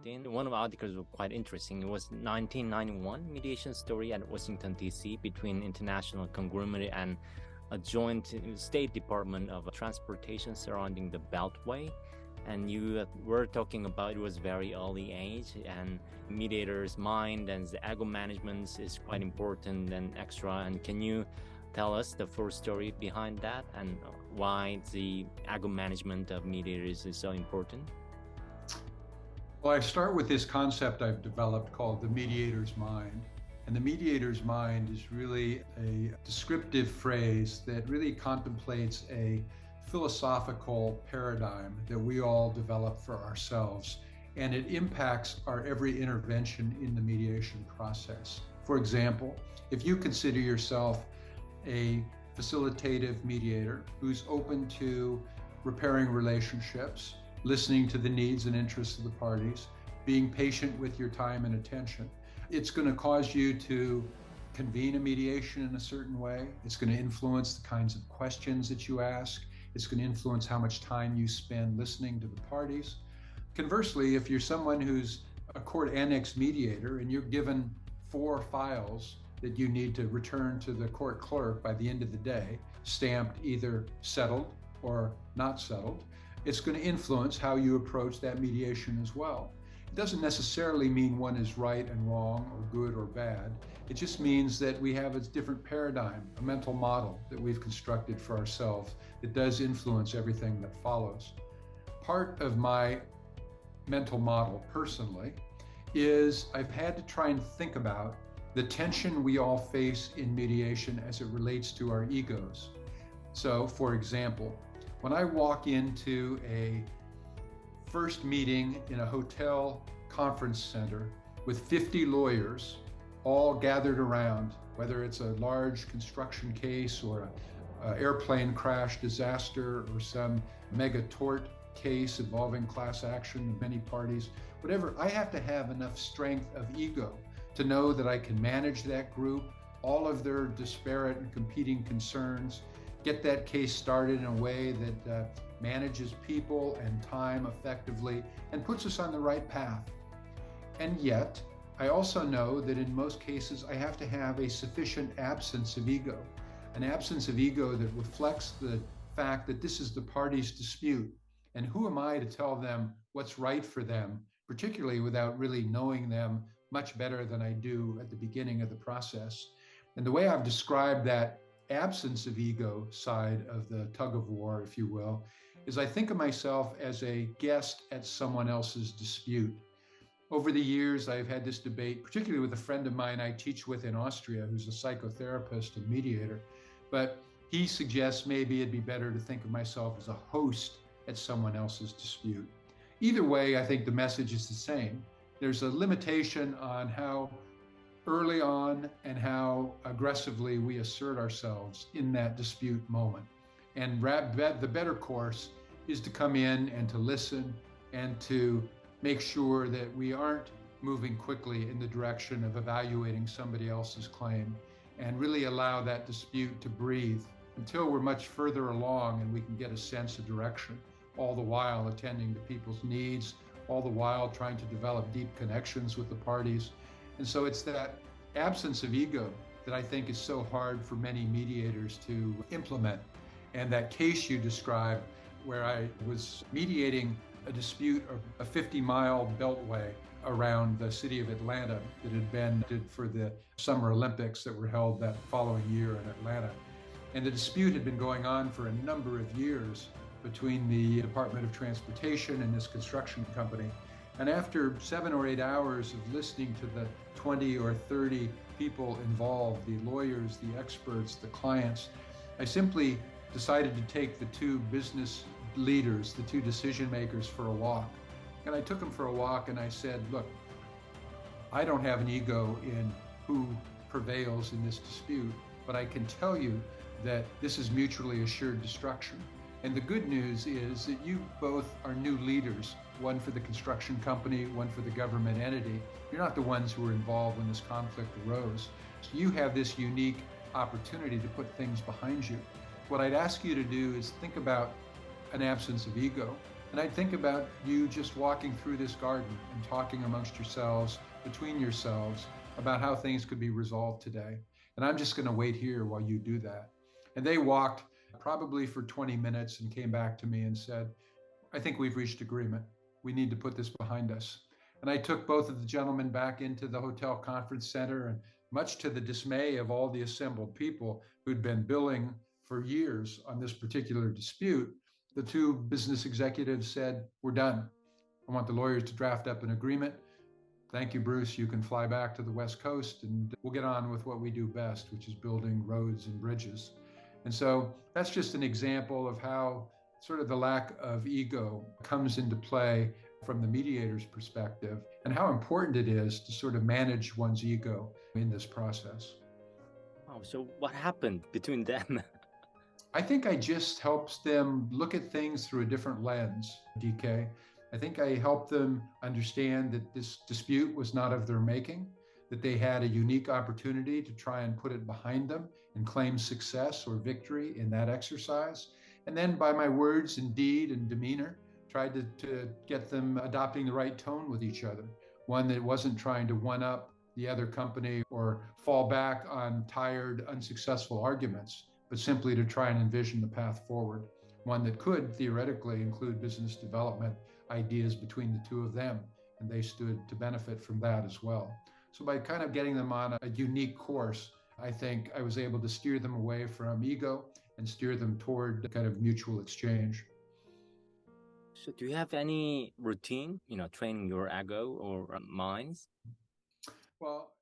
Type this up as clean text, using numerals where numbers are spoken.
LinkedIn. One of the articles was quite interesting. It was 1991 mediation story at Washington, D.C. between international conglomerate and a joint State Department of Transportation surrounding the Beltway. And you were talking about it was very early age, and mediator's mind and the ego management is quite important and extra. And can you tell us the full story behind that and why the ego management of mediators is so important? Well, I start with this concept I've developed called the mediator's mind. And the mediator's mind is really a descriptive phrase that really contemplates a philosophical paradigm that we all develop for ourselves, and it impacts our every intervention in the mediation process. For example, if you consider yourself a facilitative mediator who's open to repairing relationships, listening to the needs and interests of the parties, being patient with your time and attention, it's going to cause you to convene a mediation in a certain way. It's going to influence the kinds of questions that you ask. It's going to influence how much time you spend listening to the parties. Conversely, if you're someone who's a court annex mediator and you're given 4 files that you need to return to the court clerk by the end of the day, stamped either settled or not settled, it's going to influence how you approach that mediation as well. It doesn't necessarily mean one is right and wrong or good or bad. It just means that we have a different paradigm, a mental model that we've constructed for ourselves that does influence everything that follows. Part of my mental model personally is I've had to try and think about the tension we all face in mediation as it relates to our egos. So, for example, when I walk into a first meeting in a hotel conference center with 50 lawyers all gathered around, whether it's a large construction case or an airplane crash disaster or some mega tort case involving class action of many parties, whatever, I have to have enough strength of ego to know that I can manage that group, all of their disparate and competing concerns, get that case started in a way that manages people and time effectively and puts us on the right path. And yet, I also know that in most cases, I have to have a sufficient absence of ego, an absence of ego that reflects the fact that this is the party's dispute. And who am I to tell them what's right for them, particularly without really knowing them much better than I do at the beginning of the process? And the way I've described that absence of ego side of the tug of war, if you will, is I think of myself as a guest at someone else's dispute. Over the years, I've had this debate, particularly with a friend of mine I teach with in Austria, who's a psychotherapist and mediator, but he suggests maybe it'd be better to think of myself as a host at someone else's dispute. Either way, I think the message is the same. There's a limitation on how early on and how aggressively we assert ourselves in that dispute moment. And the better course is to come in and to listen and to make sure that we aren't moving quickly in the direction of evaluating somebody else's claim and really allow that dispute to breathe until we're much further along and we can get a sense of direction, all the while attending to people's needs, all the while trying to develop deep connections with the parties. And so it's that absence of ego that I think is so hard for many mediators to implement. And that case you described, where I was mediating a dispute of a 50-mile beltway around the city of Atlanta that had been for the Summer Olympics that were held that following year in Atlanta. And the dispute had been going on for a number of years between the Department of Transportation and this construction company. And after 7 or 8 hours of listening to the 20 or 30 people involved, the lawyers, the experts, the clients, I simply decided to take the 2 business leaders, the 2 decision makers, for a walk. And I took them for a walk and I said, look, I don't have an ego in who prevails in this dispute, but I can tell you that this is mutually assured destruction. And the good news is that you both are new leaders, one for the construction company, one for the government entity. You're not the ones who were involved when this conflict arose. So you have this unique opportunity to put things behind you. What I'd ask you to do is think about an absence of ego. And I'd think about you just walking through this garden and talking amongst yourselves, between yourselves, about how things could be resolved today. And I'm just going to wait here while you do that. And they walked probably for 20 minutes and came back to me and said, I think we've reached agreement. We need to put this behind us. And I took both of the gentlemen back into the hotel conference center, and much to the dismay of all the assembled people who'd been billing for years on this particular dispute, the two business executives said, we're done. I want the lawyers to draft up an agreement. Thank you, Bruce. You can fly back to the West Coast and we'll get on with what we do best, which is building roads and bridges. And so that's just an example of how sort of the lack of ego comes into play from the mediator's perspective, and how important it is to sort of manage one's ego in this process. Oh, so what happened between them? I think I just helps them look at things through a different lens, DK. I think I helped them understand that this dispute was not of their making, that they had a unique opportunity to try and put it behind them and claim success or victory in that exercise. And then by my words and deed and demeanor, tried to get them adopting the right tone with each other, one that wasn't trying to one up the other company or fall back on tired, unsuccessful arguments, but simply to try and envision the path forward, one that could theoretically include business development ideas between the two of them, and they stood to benefit from that as well. So by kind of getting them on a unique course, I think I was able to steer them away from ego and steer them toward kind of mutual exchange. So do you have any routine, training your ego or minds? Well,